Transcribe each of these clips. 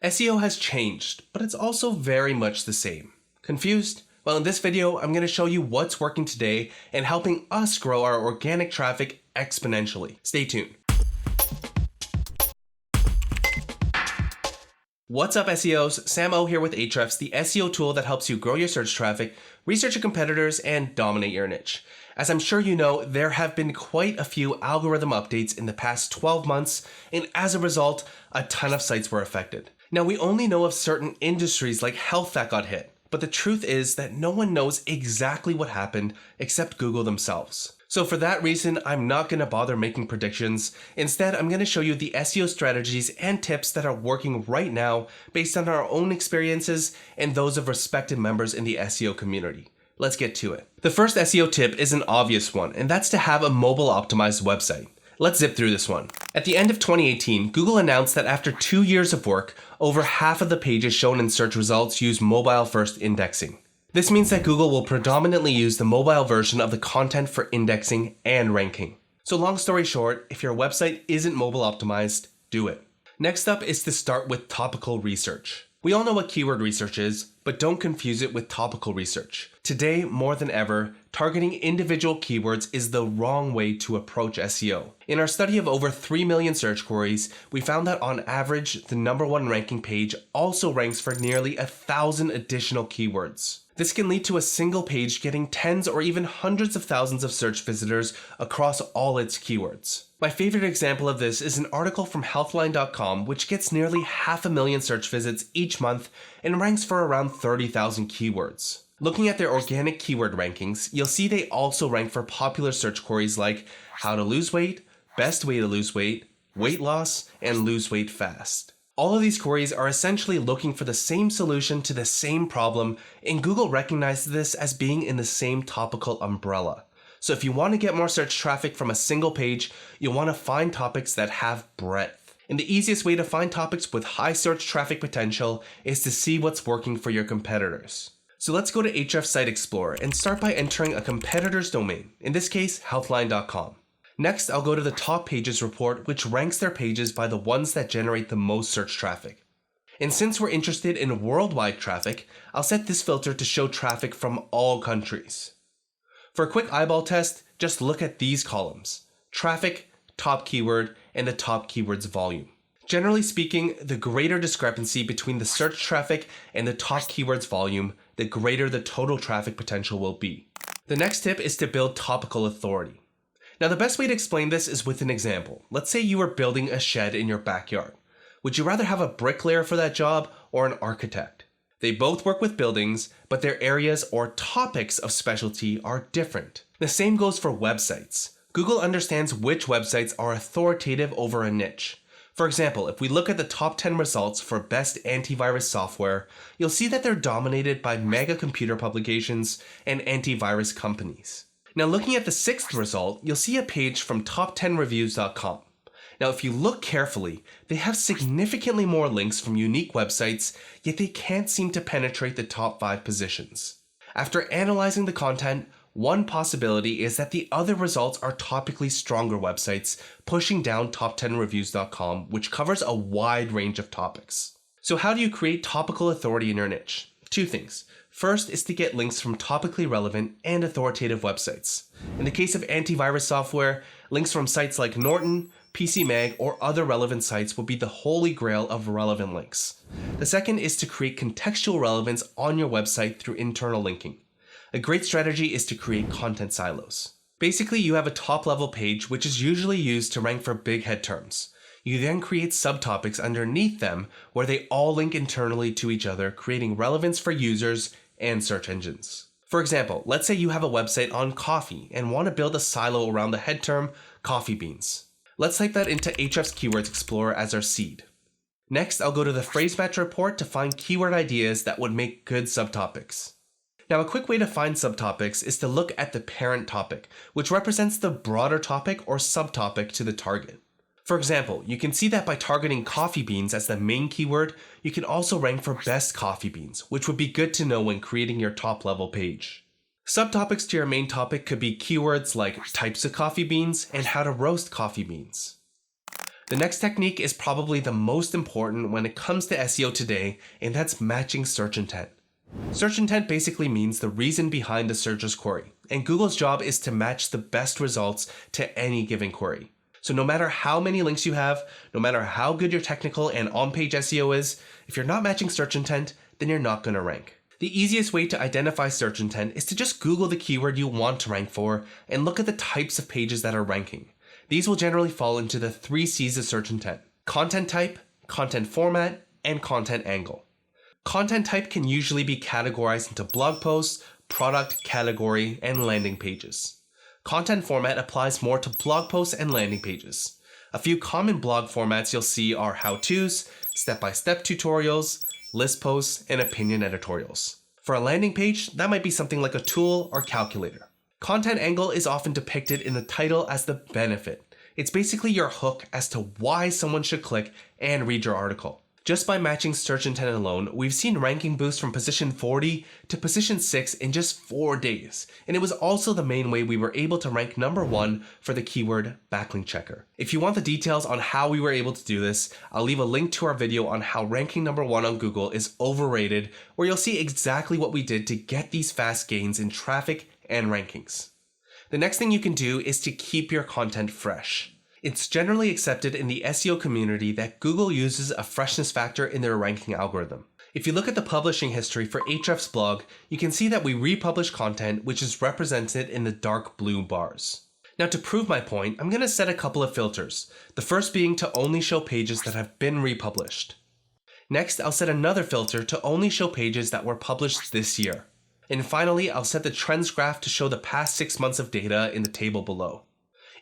SEO has changed, but it's also very much the same. Confused? Well, in this video, I'm going to show you what's working today and helping us grow our organic traffic exponentially. Stay tuned. What's up SEOs? Sam O here with Ahrefs, the SEO tool that helps you grow your search traffic, research your competitors, and dominate your niche. As I'm sure you know, there have been quite a few algorithm updates in the past 12 months, and as a result, a ton of sites were affected. Now, we only know of certain industries like health that got hit, but the truth is that no one knows exactly what happened except Google themselves. So for that reason, I'm not going to bother making predictions. Instead, I'm going to show you the SEO strategies and tips that are working right now based on our own experiences and those of respected members in the SEO community. Let's get to it. The first SEO tip is an obvious one, and that's to have a mobile optimized website. Let's zip through this one. At the end of 2018, Google announced that after 2 years of work, over half of the pages shown in search results use mobile-first indexing. This means that Google will predominantly use the mobile version of the content for indexing and ranking. So long story short, if your website isn't mobile optimized, do it. Next up is to start with topical research. We all know what keyword research is, but don't confuse it with topical research. Today, more than ever, targeting individual keywords is the wrong way to approach SEO. In our study of over 3 million search queries, we found that on average, the #1 ranking page also ranks for nearly 1,000 additional keywords. This can lead to a single page getting tens or even hundreds of thousands of search visitors across all its keywords. My favorite example of this is an article from healthline.com, which gets nearly 500,000 search visits each month and ranks for around 30,000 keywords. Looking at their organic keyword rankings, you'll see they also rank for popular search queries like how to lose weight, best way to lose weight, weight loss, and lose weight fast. All of these queries are essentially looking for the same solution to the same problem, and Google recognized this as being in the same topical umbrella. So if you want to get more search traffic from a single page, you'll want to find topics that have breadth. And the easiest way to find topics with high search traffic potential is to see what's working for your competitors. So let's go to Ahrefs Site Explorer and start by entering a competitor's domain, in this case, healthline.com. Next, I'll go to the top pages report, which ranks their pages by the ones that generate the most search traffic. And since we're interested in worldwide traffic, I'll set this filter to show traffic from all countries. For a quick eyeball test, just look at these columns: traffic, top keyword, and the top keyword's volume. Generally speaking, the greater discrepancy between the search traffic and the top keyword's volume, the greater the total traffic potential will be. The next tip is to build topical authority. Now, the best way to explain this is with an example. Let's say you are building a shed in your backyard. Would you rather have a bricklayer for that job or an architect? They both work with buildings, but their areas or topics of specialty are different. The same goes for websites. Google understands which websites are authoritative over a niche. For example, if we look at the top 10 results for best antivirus software, you'll see that they're dominated by mega computer publications and antivirus companies. Now, looking at the 6th result, you'll see a page from top10reviews.com. Now, if you look carefully, they have significantly more links from unique websites, yet they can't seem to penetrate the top 5 positions. After analyzing the content, one possibility is that the other results are topically stronger websites, pushing down top10reviews.com, which covers a wide range of topics. So how do you create topical authority in your niche? 2 things. First is to get links from topically relevant and authoritative websites. In the case of antivirus software, links from sites like Norton, PC Mag, or other relevant sites will be the holy grail of relevant links. The second is to create contextual relevance on your website through internal linking. A great strategy is to create content silos. Basically, you have a top-level page which is usually used to rank for big head terms. You then create subtopics underneath them where they all link internally to each other, creating relevance for users and search engines. For example, let's say you have a website on coffee and want to build a silo around the head term coffee beans. Let's type that into Ahrefs Keywords Explorer as our seed. Next, I'll go to the phrase match report to find keyword ideas that would make good subtopics. Now, a quick way to find subtopics is to look at the parent topic, which represents the broader topic or subtopic to the target. For example, you can see that by targeting coffee beans as the main keyword, you can also rank for best coffee beans, which would be good to know when creating your top-level page. Subtopics to your main topic could be keywords like types of coffee beans and how to roast coffee beans. The next technique is probably the most important when it comes to SEO today, and that's matching search intent. Search intent basically means the reason behind the searcher's query, and Google's job is to match the best results to any given query. So no matter how many links you have, no matter how good your technical and on-page SEO is, if you're not matching search intent, then you're not going to rank. The easiest way to identify search intent is to just Google the keyword you want to rank for and look at the types of pages that are ranking. These will generally fall into the 3 C's of search intent: content type, content format, and content angle. Content type can usually be categorized into blog posts, product, category, and landing pages. Content format applies more to blog posts and landing pages. A few common blog formats you'll see are how-tos, step-by-step tutorials, list posts, and opinion editorials. For a landing page, that might be something like a tool or calculator. Content angle is often depicted in the title as the benefit. It's basically your hook as to why someone should click and read your article. Just by matching search intent alone, we've seen ranking boosts from position 40 to position 6 in just 4 days. And it was also the main way we were able to rank number 1 for the keyword backlink checker. If you want the details on how we were able to do this, I'll leave a link to our video on how ranking number 1 on Google is overrated, where you'll see exactly what we did to get these fast gains in traffic and rankings. The next thing you can do is to keep your content fresh. It's generally accepted in the SEO community that Google uses a freshness factor in their ranking algorithm. If you look at the publishing history for Ahrefs' blog, you can see that we republish content which is represented in the dark blue bars. Now to prove my point, I'm going to set a couple of filters, the first being to only show pages that have been republished. Next, I'll set another filter to only show pages that were published this year. And finally, I'll set the trends graph to show the past 6 months of data in the table below.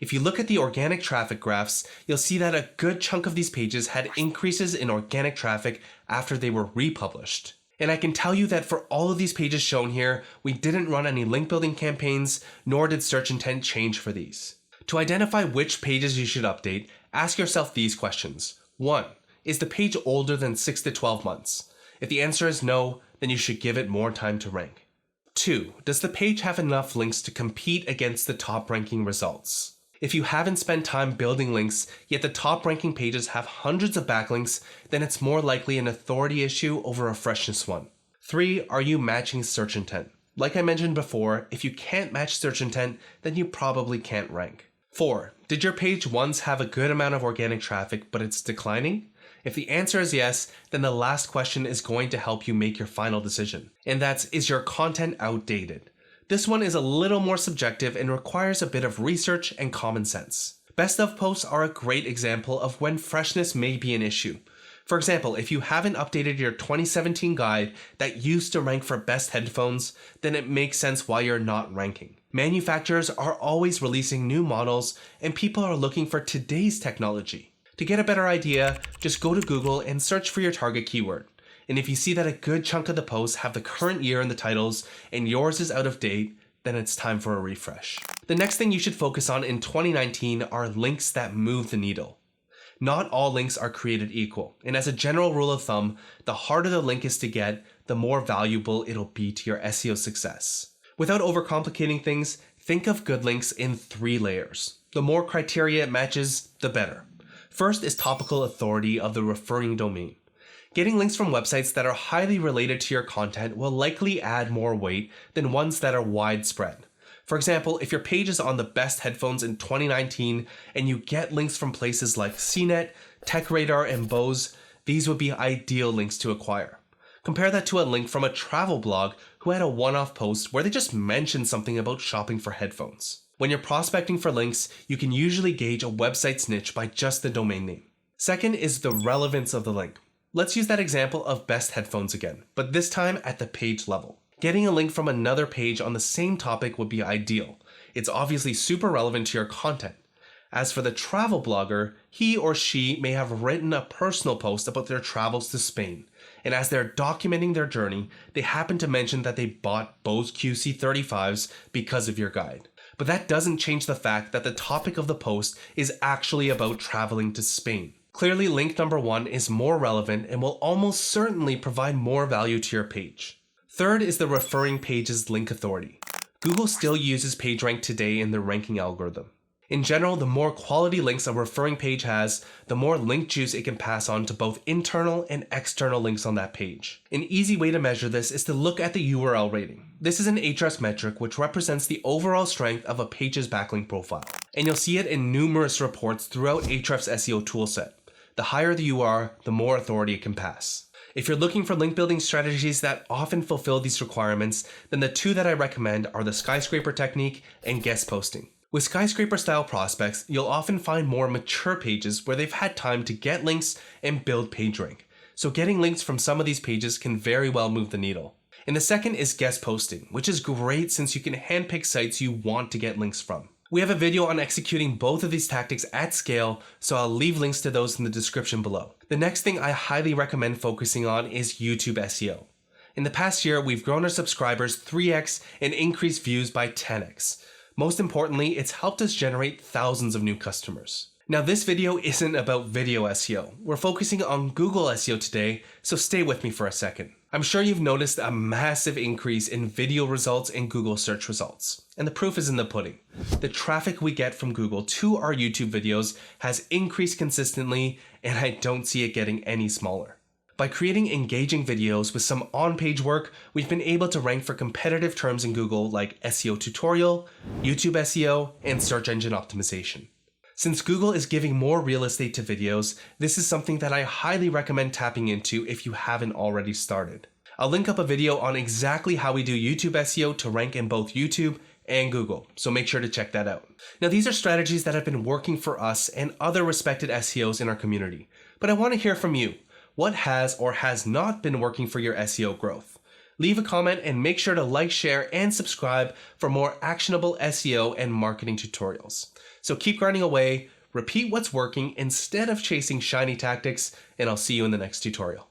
If you look at the organic traffic graphs, you'll see that a good chunk of these pages had increases in organic traffic after they were republished. And I can tell you that for all of these pages shown here, we didn't run any link building campaigns, nor did search intent change for these. To identify which pages you should update, ask yourself these questions. 1. Is the page older than 6 to 12 months? If the answer is no, then you should give it more time to rank. 2. Does the page have enough links to compete against the top ranking results? If you haven't spent time building links, yet the top ranking pages have hundreds of backlinks, then it's more likely an authority issue over a freshness one. 3. Are you matching search intent? Like I mentioned before, if you can't match search intent, then you probably can't rank. 4. Did your page once have a good amount of organic traffic, but it's declining? If the answer is yes, then the last question is going to help you make your final decision. And that's, is your content outdated? This one is a little more subjective and requires a bit of research and common sense. Best of posts are a great example of when freshness may be an issue. For example, if you haven't updated your 2017 guide that used to rank for best headphones, then it makes sense why you're not ranking. Manufacturers are always releasing new models and people are looking for today's technology. To get a better idea, just go to Google and search for your target keyword. And if you see that a good chunk of the posts have the current year in the titles and yours is out of date, then it's time for a refresh. The next thing you should focus on in 2019 are links that move the needle. Not all links are created equal, and as a general rule of thumb, the harder the link is to get, the more valuable it'll be to your SEO success. Without overcomplicating things, think of good links in 3 layers. The more criteria it matches, the better. First is topical authority of the referring domain. Getting links from websites that are highly related to your content will likely add more weight than ones that are widespread. For example, if your page is on the best headphones in 2019 and you get links from places like CNET, TechRadar, and Bose, these would be ideal links to acquire. Compare that to a link from a travel blog who had a one-off post where they just mentioned something about shopping for headphones. When you're prospecting for links, you can usually gauge a website's niche by just the domain name. Second is the relevance of the link. Let's use that example of best headphones again, but this time at the page level. Getting a link from another page on the same topic would be ideal. It's obviously super relevant to your content. As for the travel blogger, he or she may have written a personal post about their travels to Spain, and as they're documenting their journey, they happen to mention that they bought Bose QC35s because of your guide. But that doesn't change the fact that the topic of the post is actually about traveling to Spain. Clearly, link number 1 is more relevant and will almost certainly provide more value to your page. Third is the referring page's link authority. Google still uses PageRank today in their ranking algorithm. In general, the more quality links a referring page has, the more link juice it can pass on to both internal and external links on that page. An easy way to measure this is to look at the URL rating. This is an Ahrefs metric which represents the overall strength of a page's backlink profile. And you'll see it in numerous reports throughout Ahrefs SEO toolset. The higher the URL, the more authority it can pass. If you're looking for link building strategies that often fulfill these requirements, then the two that I recommend are the skyscraper technique and guest posting. With skyscraper style prospects, you'll often find more mature pages where they've had time to get links and build page rank. So getting links from some of these pages can very well move the needle. And the second is guest posting, which is great since you can handpick sites you want to get links from. We have a video on executing both of these tactics at scale, so I'll leave links to those in the description below. The next thing I highly recommend focusing on is YouTube SEO. In the past year, we've grown our subscribers 3x and increased views by 10x. Most importantly, it's helped us generate thousands of new customers. Now, this video isn't about video SEO. We're focusing on Google SEO today, so stay with me for a second. I'm sure you've noticed a massive increase in video results and Google search results. And the proof is in the pudding. The traffic we get from Google to our YouTube videos has increased consistently, and I don't see it getting any smaller. By creating engaging videos with some on-page work, we've been able to rank for competitive terms in Google like SEO tutorial, YouTube SEO, and search engine optimization. Since Google is giving more real estate to videos, this is something that I highly recommend tapping into if you haven't already started. I'll link up a video on exactly how we do YouTube SEO to rank in both YouTube and Google, so make sure to check that out. Now, these are strategies that have been working for us and other respected SEOs in our community, but I want to hear from you. What has or has not been working for your SEO growth? Leave a comment and make sure to like, share, and subscribe for more actionable SEO and marketing tutorials. So keep grinding away, repeat what's working instead of chasing shiny tactics, and I'll see you in the next tutorial.